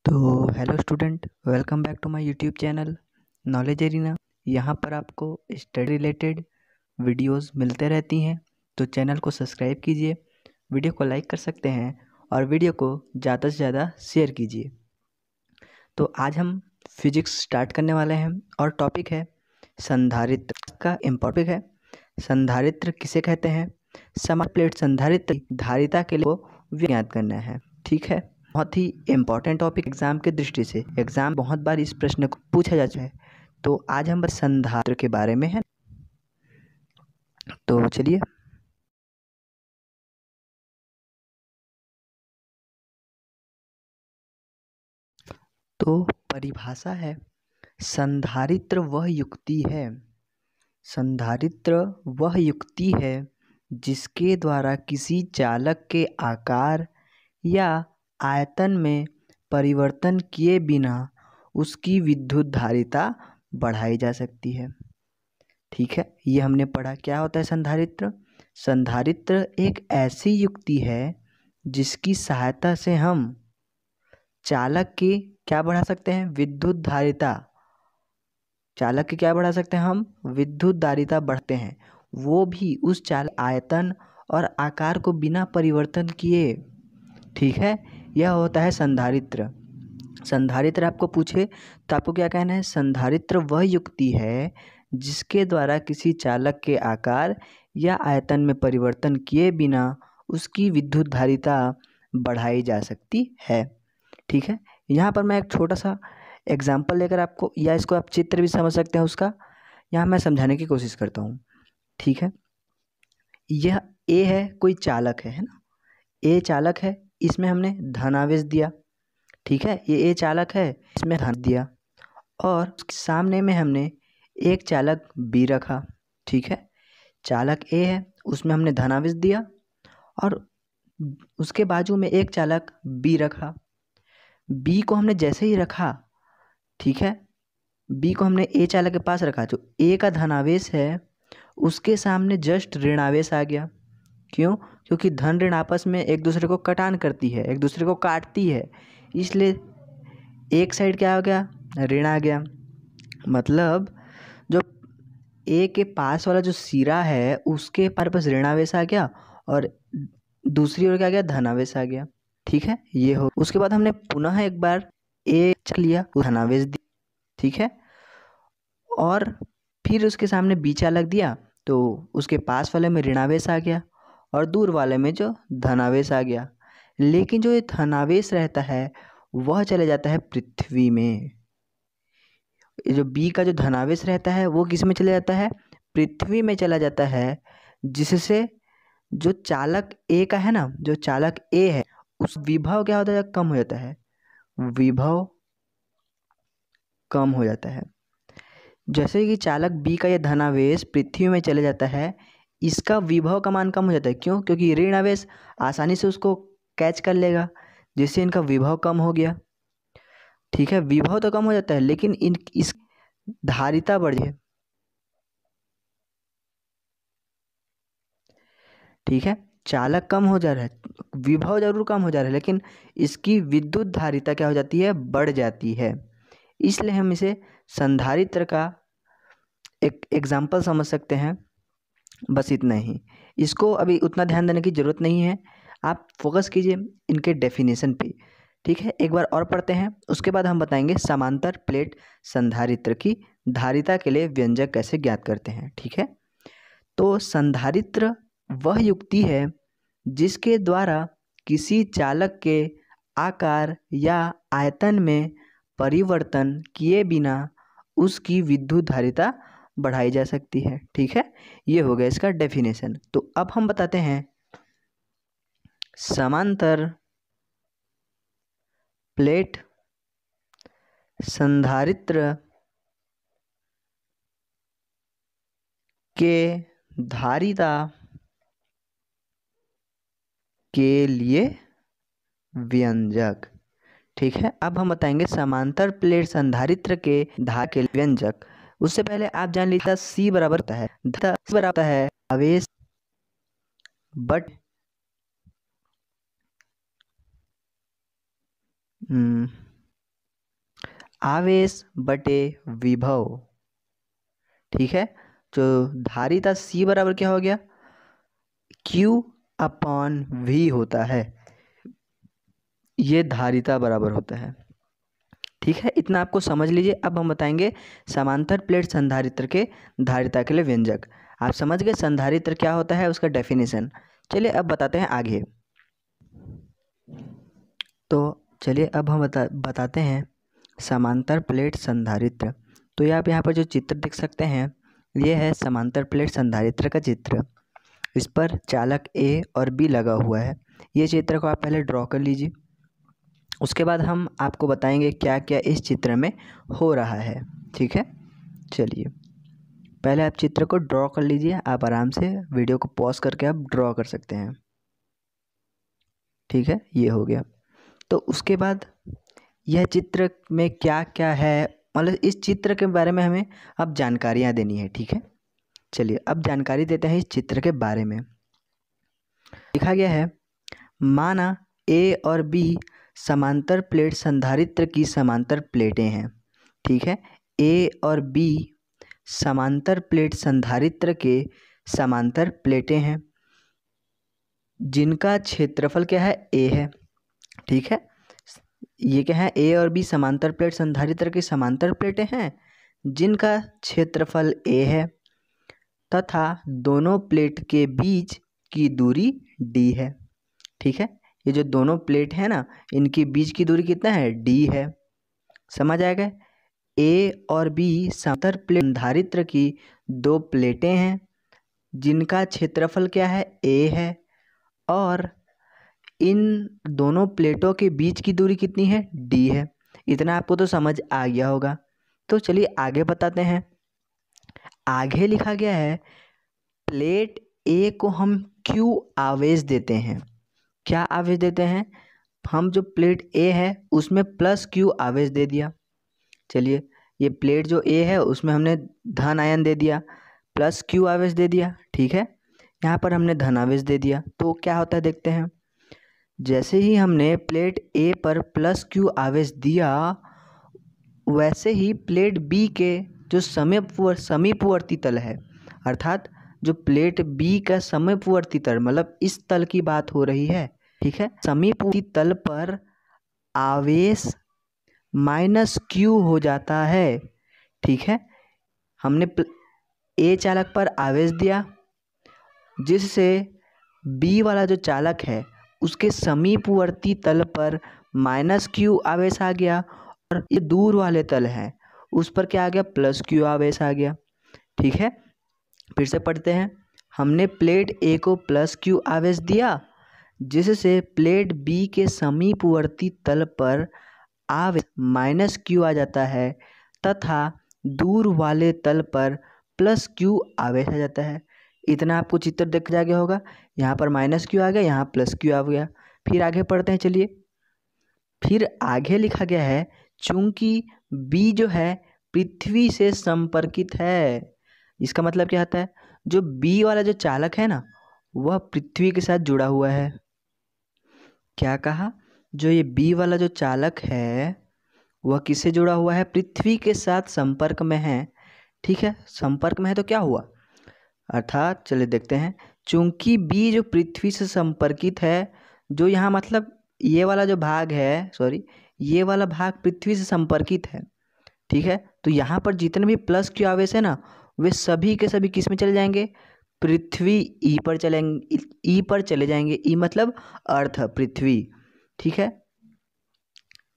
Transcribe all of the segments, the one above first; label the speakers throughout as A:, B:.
A: तो hello student, welcome back to my YouTube channel knowledge arena. यहाँ पर आपको स्टडी रिलेटेड वीडियोस मिलते रहती हैं, तो चैनल को सब्सक्राइब कीजिए, वीडियो को लाइक कर सकते हैं और वीडियो को ज़्यादा से ज़्यादा शेयर कीजिए। तो आज हम फिजिक्स स्टार्ट करने वाले हैं और टॉपिक है संधारित्र का इम्पोर्टेंट है। संधारित्र किसे कहते हैं? समान प्लेट संधारित्र धारिता के लिए को ज्ञात करना है। ठीक है, बहुत ही इम्पोर्टेंट टॉपिक एग्जाम के दृष्टि से। एग्जाम बहुत बार इस प्रश्न को पूछा जाता है, तो आज हम संधारित्र के बारे में है। तो चलिए, तो परिभाषा है, संधारित्र वह युक्ति है, संधारित्र वह युक्ति है जिसके द्वारा किसी चालक के आकार या आयतन में परिवर्तन किए बिना उसकी विद्युत धारिता बढ़ाई जा सकती है। ठीक है, ये हमने पढ़ा। क्या होता है संधारित्र? संधारित्र एक ऐसी युक्ति है जिसकी सहायता से हम चालक की क्या बढ़ा सकते हैं? विद्युत धारिता। चालक की क्या बढ़ा सकते हैं? हम विद्युत धारिता बढ़ते हैं, वो भी उस चालक आयतन और आकार को बिना परिवर्तन किए। ठीक है, यह होता है संधारित्र। संधारित्र आपको पूछे तो आपको क्या कहना है? संधारित्र वह युक्ति है जिसके द्वारा किसी चालक के आकार या आयतन में परिवर्तन किए बिना उसकी विद्युत धारिता बढ़ाई जा सकती है। ठीक है, यहाँ पर मैं एक छोटा सा एग्जाम्पल लेकर आपको, या इसको आप चित्र भी समझ सकते हैं उसका, यहाँ मैं समझाने की कोशिश करता हूँ। ठीक है, यह ए है, कोई चालक है ना? ए चालक है, इसमें हमने धनावेश दिया। ठीक है, ये ए चालक है, इसमें धन दिया, और उसके सामने में हमने एक चालक बी रखा। ठीक है, चालक ए है, उसमें हमने धनावेश दिया, और उसके बाजू में एक चालक बी रखा। बी को हमने जैसे ही रखा, ठीक है, बी को हमने ए चालक के पास रखा, जो ए का धनावेश है उसके सामने जस्ट ऋणावेश आ गया। क्यों? क्योंकि धन ऋण आपस में एक दूसरे को कटान करती है, एक दूसरे को काटती है, इसलिए एक साइड क्या हो गया? ऋण आ गया। मतलब जो ए के पास वाला जो सिरा है उसके पास ऋणावेश आ गया और दूसरी ओर क्या गया? धनावेश आ गया। ठीक है, ये हो। उसके बाद हमने पुनः एक बार ए चल लिया, धनावेश दिया। ठीक है, और फिर उसके सामने बी चालक दिया, तो उसके पास वाले में ऋणावेश आ गया और दूर वाले में जो धनावेश आ गया। लेकिन जो ये धनावेश रहता है वह चले जाता है पृथ्वी में। ये जो बी का जो धनावेश रहता है वो किस में चले जाता है? पृथ्वी में चला जाता है, जिससे जो चालक ए का है ना, जो चालक ए है, उस विभव क्या होता है? कम हो जाता है, विभव कम हो जाता है। जैसे कि चालक बी का यह धनावेश पृथ्वी में चले जाता है, इसका विभव का मान कम हो जाता है। क्यों? क्योंकि ऋण आवेश आसानी से उसको कैच कर लेगा, जिससे इनका विभव कम हो गया। ठीक है, विभव तो कम हो जाता है, लेकिन इस धारिता बढ़ जाए। ठीक है, चालक कम हो जा रहा है, विभव जरूर कम हो जा रहा है, लेकिन इसकी विद्युत धारिता क्या हो जाती है? बढ़ जाती है। इसलिए हम इसे संधारित्र का एक एग्जाम्पल समझ सकते हैं। बस इतना ही, इसको अभी उतना ध्यान देने की ज़रूरत नहीं है, आप फोकस कीजिए इनके डेफिनेशन पे। ठीक है, एक बार और पढ़ते हैं, उसके बाद हम बताएंगे समांतर प्लेट संधारित्र की धारिता के लिए व्यंजक कैसे ज्ञात करते हैं। ठीक है, तो संधारित्र वह युक्ति है जिसके द्वारा किसी चालक के आकार या आयतन में परिवर्तन किए बिना उसकी विद्युत धारिता बढ़ाई जा सकती है। ठीक है, ये हो गया इसका डेफिनेशन। तो अब हम बताते हैं समांतर प्लेट संधारित्र के धारिता के लिए व्यंजक। ठीक है, अब हम बताएंगे समांतर प्लेट संधारित्र के धारा के व्यंजक। उससे पहले आप जान लीजिए C बराबर होता है, C बराबर होता है आवेश बट आवेश बटे विभव, ठीक है। जो धारिता C बराबर क्या हो गया, Q/V होता है, ये धारिता बराबर होता है, ठीक है। इतना आपको समझ लीजिए। अब हम बताएंगे समांतर प्लेट संधारित्र के धारिता के लिए व्यंजक। आप समझ गए संधारित्र क्या होता है, उसका डेफिनेशन। चलिए अब बताते हैं आगे। तो चलिए अब हम बताते हैं समांतर प्लेट संधारित्र। तो ये आप यहाँ पर जो चित्र देख सकते हैं, ये है समांतर प्लेट संधारित्र का चित्र। इस पर चालक A और B लगा हुआ है। ये चित्र को आप पहले ड्रॉ कर लीजिए। उसके बाद हम आपको बताएंगे क्या क्या इस चित्र में हो रहा है, ठीक है। चलिए पहले आप चित्र को ड्रॉ कर लीजिए। आप आराम से वीडियो को पॉज करके आप ड्रॉ कर सकते हैं, ठीक है। ये हो गया। तो उसके बाद यह चित्र में क्या क्या है, मतलब इस चित्र के बारे में हमें अब जानकारियाँ देनी है, ठीक है। चलिए अब जानकारी देते हैं इस चित्र के बारे में। लिखा गया है, माना A और B समांतर प्लेट संधारित्र की समांतर प्लेटें हैं, ठीक है। A और B समांतर प्लेट संधारित्र के समांतर प्लेटें हैं जिनका क्षेत्रफल क्या है, A है, ठीक है। ये क्या है, A और B समांतर प्लेट संधारित्र की समांतर प्लेटें हैं जिनका क्षेत्रफल A है तथा दोनों प्लेट के बीच की दूरी D है, ठीक है। ये जो दोनों प्लेट है ना, इनके बीच की दूरी कितना है, D है। समझ आएगा। A और B समांतर प्लेट संधारित्र की दो प्लेटें हैं जिनका क्षेत्रफल क्या है, A है, और इन दोनों प्लेटों के बीच की दूरी कितनी है, D है। इतना आपको तो समझ आ गया होगा। तो चलिए आगे बताते हैं। आगे लिखा गया है, प्लेट A को हम Q आवेश देते हैं। क्या आवेश देते हैं, हम जो प्लेट A है उसमें +Q आवेश दे दिया। चलिए ये प्लेट जो A है उसमें हमने धन आयन दे दिया, +Q आवेश दे दिया, ठीक है। यहाँ पर हमने धन आवेश दे दिया। तो क्या होता है देखते हैं। जैसे ही हमने प्लेट A पर +Q आवेश दिया, वैसे ही प्लेट B के जो समीपवर्ती तल है, अर्थात जो प्लेट B का समीपवर्ती तल, मतलब इस तल की बात हो रही है, ठीक है। समीपवर्ती तल पर आवेश -Q हो जाता है, ठीक है। हमने A चालक पर आवेश दिया जिससे B वाला जो चालक है उसके समीपवर्ती तल पर -Q आवेश आ गया, और ये दूर वाले तल है उस पर क्या आ गया, +Q आवेश आ गया, ठीक है। फिर से पढ़ते हैं। हमने प्लेट A को +Q आवेश दिया जिससे प्लेट B के समीपवर्ती तल पर आवेश -Q आ जाता है तथा दूर वाले तल पर +Q आवेश आ जाता है। इतना आपको चित्र दिख जा गया होगा। यहाँ पर -Q आ गया, यहाँ +Q आ गया। फिर आगे पढ़ते हैं। चलिए फिर आगे लिखा गया है, चूंकि B जो है पृथ्वी से संपर्कित है। इसका मतलब क्या होता है, जो B वाला जो चालक है ना, वह पृथ्वी के साथ जुड़ा हुआ है। क्या कहा, जो ये B वाला जो चालक है वह किससे जुड़ा हुआ है, पृथ्वी के साथ संपर्क में है, ठीक है। संपर्क में है तो क्या हुआ, अर्थात चलिए देखते हैं। चूंकि B जो पृथ्वी से संपर्कित है, जो यहाँ मतलब ये वाला जो भाग है, सॉरी, ये वाला भाग पृथ्वी से संपर्कित है, ठीक है। तो यहाँ पर जितने भी +Q आवेश है ना, वे सभी के सभी किस में चले जाएंगे, पृथ्वी E पर चलेंगे, E पर चले जाएंगे। E मतलब अर्थ, पृथ्वी, ठीक है।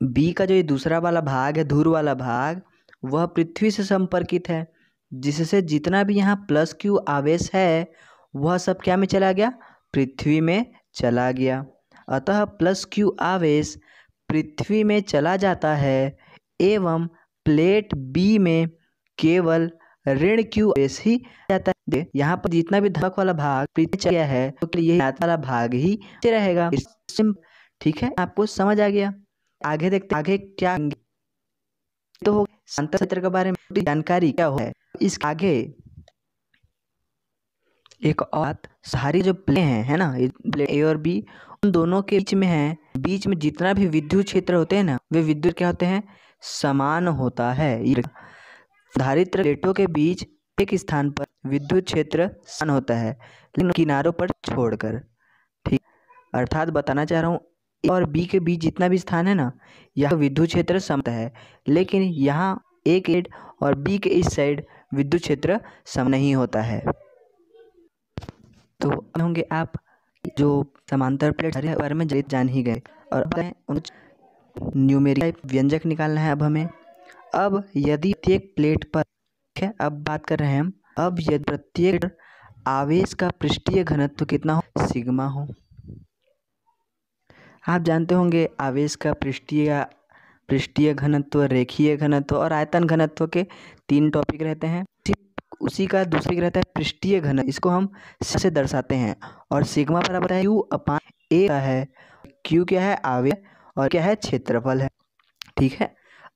A: B का जो ये दूसरा वाला भाग है, धुर वाला भाग, वह पृथ्वी से संपर्कित है, जिससे जितना भी यहाँ +Q आवेश है वह सब क्या में चला गया, पृथ्वी में चला गया। अतः +Q आवेश पृथ्वी में चला जाता है एवं प्लेट B में केवल ऋण Q आवेश ही जाता है। यहाँ पर जितना भी धक वाला भाग पृथ्वी चला गया है तो ये वाला भाग ही रहेगा, ठीक है। आपको समझ आ गया। आगे देखते आगे क्या तो हो समांतर क्षेत्र के बारे में जानकारी क्या है। इस आगे एक और सारी जो प्लेट हैं, है ना, प्लेट A और B, उन दोनों के बीच में है। बीच में जितना भी विद्युत क्षेत्र होते हैं ना, वे विद्युत क्या होते हैं, समान होता है। संधारित्र प्लेटों के बीच एक स्थान पर विद्युत क्षेत्र समान होता है, लेकिन किनारों पर छोड़कर। ठीक, अर्थात बताना चाह रहा हूँ ए और बी के बीच जितना भी स्थान है ना, यह विद्युत क्षेत्र समान है, लेकिन यहाँ ए के साइड और बी के इस साइड विद्युत क्षेत्र समान नहीं होता है। तो अब होंगे आप जो समांतर प्लेट के बारे में जान ही गए, और न्यूमेरिक व्यंजक निकालना है अब हमें। अब यदि प्रत्येक प्लेट पर, ठीक है, अब बात कर रहे हैं हम, अब यदि प्रत्येक आवेश का पृष्ठीय घनत्व कितना हो, सिग्मा हो। आप जानते होंगे आवेश का पृष्ठीय घनत्व, रेखीय घनत्व और आयतन घनत्व के 3 टॉपिक रहते हैं। उसी का दूसरी रहता है पृष्ठीय घनत्व, इसको हम से दर्शाते हैं, और सिग्मा बराबर है Q अपान A है। Q क्या है, आवेश, और क्या है, क्षेत्रफल है। ठीक है,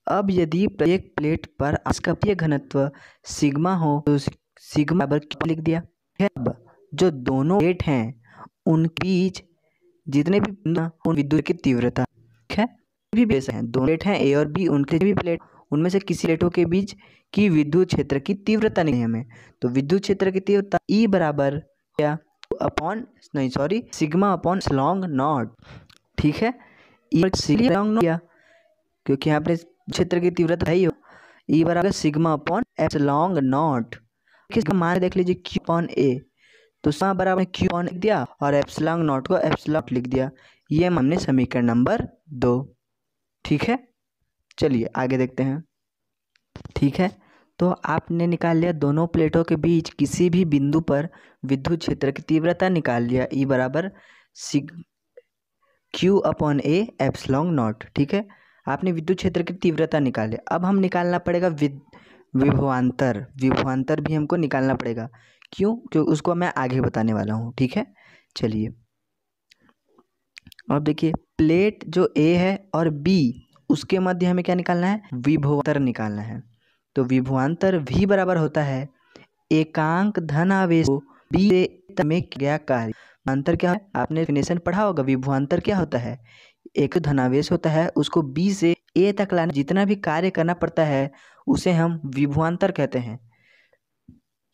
A: अब यदि प्रत्येक प्लेट पर इसका पृष्ठीय घनत्व सिग्मा हो तो सिग्मा बराबर Q लिख दिया है। अब जो दोनों प्लेट हैं उन बीच जितने भी उन विद्युत की तीव्रता, ठीक है, भी बेस हैं, दोनों प्लेट हैं ए और बी, उनके भी प्लेट, उनमें से किसी प्लेटों के बीच की विद्युत क्षेत्र की तीव्रता नहीं है हमें, तो विद्युत क्षेत्र की तीव्रता E बराबर क्या, अपॉन नहीं sorry sigma upon epsilon not. ठीक है, एप्सिलॉन नॉट, क्योंकि यहाँ पे क्षेत्र की तीव्रता है ही हो, E बराबर सिग्मा अपॉन एप्सिलॉन नॉट। किसका मान देख लीजिए Q अपॉन A, तो सिग्मा बराबर Q अपॉन लिख दिया और एप्सिलॉन नॉट को एप्सिलॉन लिख दिया। ये हमने समीकरण नंबर 2। ठीक है, चलिए आगे देखते हैं। ठीक है, तो आपने निकाल लिया दोनों प्लेटों के बीच किसी भी बिंदु पर विद्युत क्षेत्र की तीव्रता निकाल लिया, E बराबर Q upon A epsilon not. ठीक है, आपने विद्युत क्षेत्र की तीव्रता निकाली। अब हम निकालना पड़ेगा विभवांतर। विभवांतर भी हमको निकालना पड़ेगा, क्यों, क्योंकि उसको मैं आगे बताने वाला हूँ। ठीक है, चलिए अब देखिए, प्लेट जो A है और B, उसके मध्य हमें क्या निकालना है, विभवांतर निकालना है। तो विभवांतर V बराबर होता है एकांक धन आवेश को B से में किया कार्य। अंतर क्या है, आपने डेफिनेशन पढ़ा होगा, विभवांतर क्या होता है, एक धनावेश होता है, उसको B से A तक लाने जितना भी कार्य करना पड़ता है उसे हम विभवांतर कहते हैं।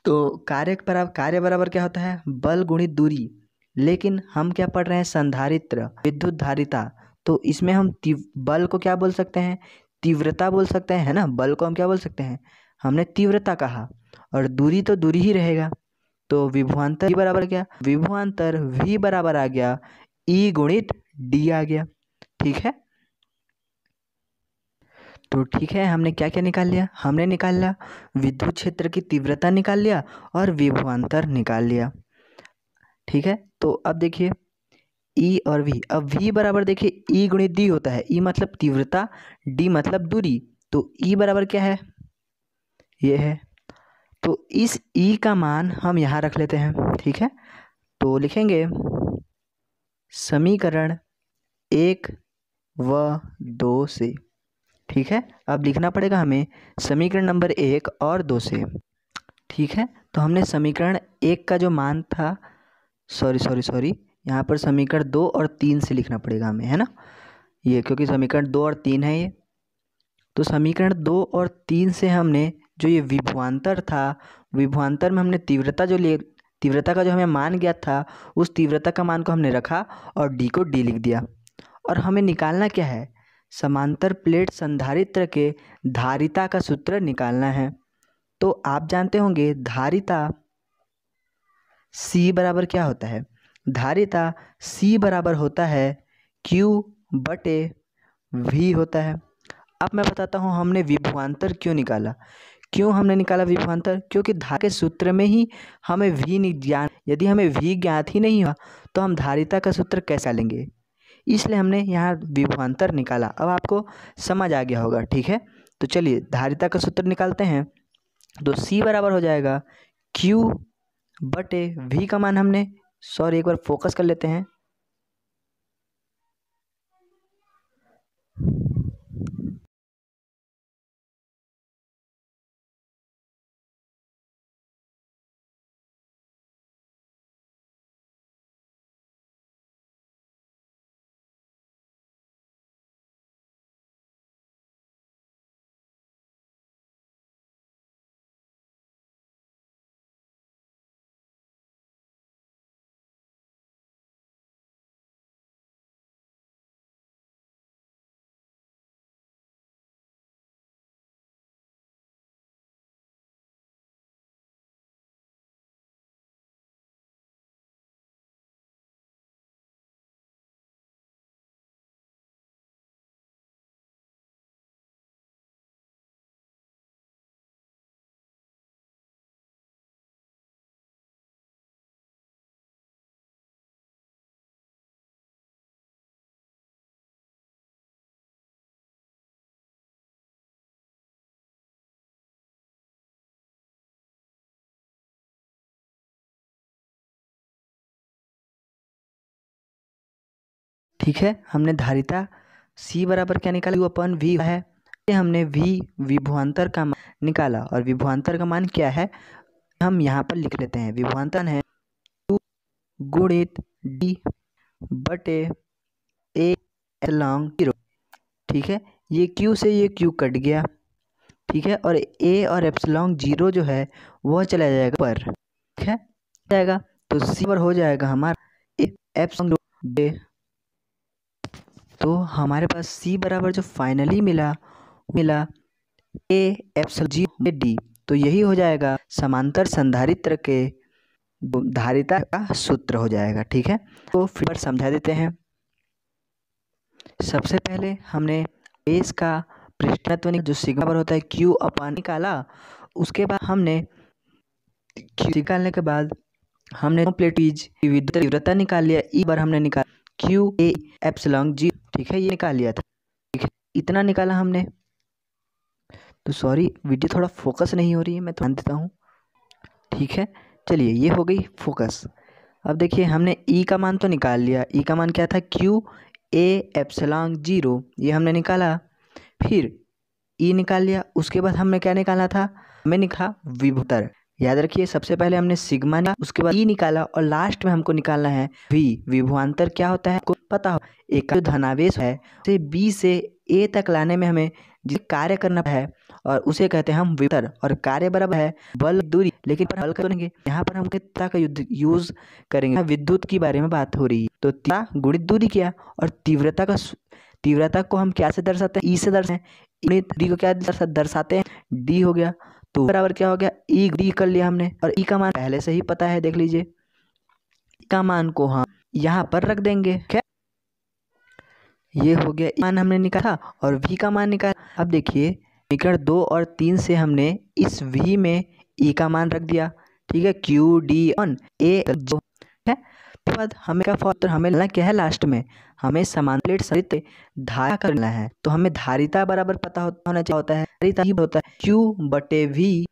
A: तो कार्य बराबर क्या होता है, बल गुणित दूरी, लेकिन हम क्या पढ़ रहे हैं, संधारित्र, विद्युत धारिता, तो इसमें हम बल को क्या बोल सकते हैं, तीव्रता बोल सकते हैं, है ना, बल को हम क्या बोल सकते हैं, हमने तीव्रता कहा, और दूरी तो दूरी ही रहेगा। तो विभवांतर बराबर क्या, विभवांतर V बराबर आ गया E गुणित D आ गया। ठीक है, तो ठीक है, हमने क्या क्या निकाल लिया, हमने निकाल लिया विद्युत क्षेत्र की तीव्रता निकाल लिया और विभवांतर निकाल लिया। ठीक है, तो अब देखिए E और V, अब V बराबर देखिए E गुणित D होता है, E मतलब तीव्रता, D मतलब दूरी, तो E बराबर क्या है, ये है, तो इस E का मान हम यहाँ रख लेते हैं। ठीक है, तो लिखेंगे समीकरण 1 व 2 से। ठीक है, अब लिखना पड़ेगा हमें समीकरण नंबर 1 और 2 से। ठीक है, तो हमने समीकरण 1 का जो मान था, सॉरी यहाँ पर समीकरण 2 और 3 से लिखना पड़ेगा हमें, है ना, ये क्योंकि समीकरण 2 और 3 है ये। तो समीकरण 2 और 3 से हमने जो ये विभवांतर था, विभवांतर में हमने तीव्रता का जो हमें मान गया था, उस तीव्रता का मान को हमने रखा और D को D लिख दिया। और हमें निकालना क्या है, समांतर प्लेट संधारित्र के धारिता का सूत्र निकालना है। तो आप जानते होंगे धारिता C बराबर क्या होता है, धारिता C बराबर होता है Q बटे V होता है। अब मैं बताता हूँ हमने विभवांतर क्यों निकाला, क्यों हमने निकाला विभवांतर, क्योंकि धारिता के सूत्र में ही हमें V ज्ञान, यदि हमें V ज्ञात ही नहीं हुआ तो हम धारिता का सूत्र कैसे लेंगे, इसलिए हमने यहाँ विभवांतर निकाला। अब आपको समझ आ गया होगा। ठीक है, तो चलिए धारिता का सूत्र निकालते हैं। तो C बराबर हो जाएगा Q बटे V का मान हमने, एक बार फोकस कर लेते हैं, ठीक है, हमने धारिता C बराबर क्या निकाला, Q/V है। हमने विभवांतर का मान निकाला और विभवांतर का मान क्या है हम यहाँ पर लिख लेते हैं। विभवांतर है Q गुणित D बटे A एप्सिलॉन 0। ठीक है, ये Q से ये Q कट गया। ठीक है, और A और एप्सिलॉन 0 जो है वह चला जाएगा पर। ठीक है, जाएगा तो C पर हो जाएगा हमारा एप्सिलॉन 0। तो हमारे पास C बराबर जो फाइनली मिला A एप्सिलॉन 0 D। तो यही हो जाएगा समांतर संधारित्र के धारिता का सूत्र हो जाएगा। ठीक है, तो फिर समझा देते हैं। सबसे पहले हमने बेस का पृष्ठत्व जो सिग्मा पर होता है Q/, निकाला। उसके बाद हमने निकालने के बाद हमने प्लेटीज की विद्युत तीव्रता निकाल लिया। ई बार हमने निकाला Q/A एप्सिलॉन 0। ठीक है, ये निकाल लिया था। ठीक है, इतना निकाला हमने। तो सॉरी, वीडियो थोड़ा फोकस नहीं हो रही है, मैं ध्यान देता हूँ। ठीक है, चलिए ये हो गई फोकस। अब देखिए हमने ई का मान तो निकाल लिया। ई का मान क्या था, Q/A एप्सिलॉन 0, ये हमने निकाला। फिर ई निकाल लिया। उसके बाद हमें क्या निकालना था, हमें निकाला विभवांतर। याद रखिए, सबसे पहले हमने सिग्मा निकाला, उसके बाद ई निकाला और लास्ट में हमको निकालना है V। विभवांतर क्या होता है आपको पता हो, एक जो धनावेश है उसे B से A तक लाने में हमें जिस कार्य करना है और उसे कहते हैं हम विभवांतर। और कार्य बराबर है बल दूरी, लेकिन पर बल करेंगे यहाँ पर हम तीव्रता का यूज करेंगे। विद्युत की बारे में बात हो रही है, तो तीव्रता गुणित दूरी किया और तीव्रता को हम क्या से दर्शाते हैं, ई से दर्शाते हैं। डी को क्या दर्शाते हैं, डी हो गया। तो बराबर क्या हो गया, ई डी कर लिया हमने। और ई का मान पहले से ही पता है, देख लीजिए। ई का मान को हम यहाँ पर रख देंगे। क्या ये हो गया, मान हमने निकाला और V का मान निकाला। अब देखिए समीकरण 2 और 3 से हमने इस V में E का मान रख दिया। ठीक है, Q/D/A जो है। उसके बाद हमें क्या फॉर्मूला हमें क्या है, लास्ट में हमें समांतर प्लेट संधारित्र धारिता करना है। तो हमें धारिता बराबर पता होना चाहिए होता है, धारिता ही होता है Q/V।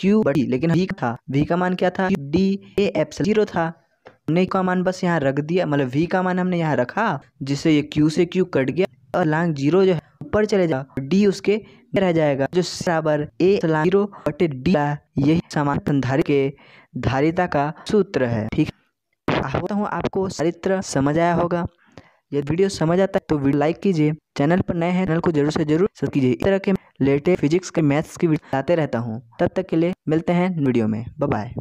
A: Q/D, लेकिन V था, V का मान क्या था, D/A एप्सिलॉन 0 था। हमने का मान बस यहाँ रख दिया, मतलब V का मान हमने यहाँ रखा, जिससे ये Q से Q कट गया और लांग 0 जो है ऊपर चले जा, D उसके रह जाएगा, जो बराबर A एप्सिलॉन 0 बटे D। यही समांतर संधारित्र के धारिता का सूत्र है। ठीक है, होता हूँ आपको संधारित्र समझ आया होगा। यदि वीडियो समझ आता है तो वीडियो लाइक कीजिए। चैनल पर नए हैं, चैनल को जरूर से जरूर सब्सक्राइब कीजिए। इस तरह के लेटेस्ट फिजिक्स के मैथ्स की वीडियो लाते रहता हूँ। तब तक के लिए मिलते हैं वीडियो में। Bye bye.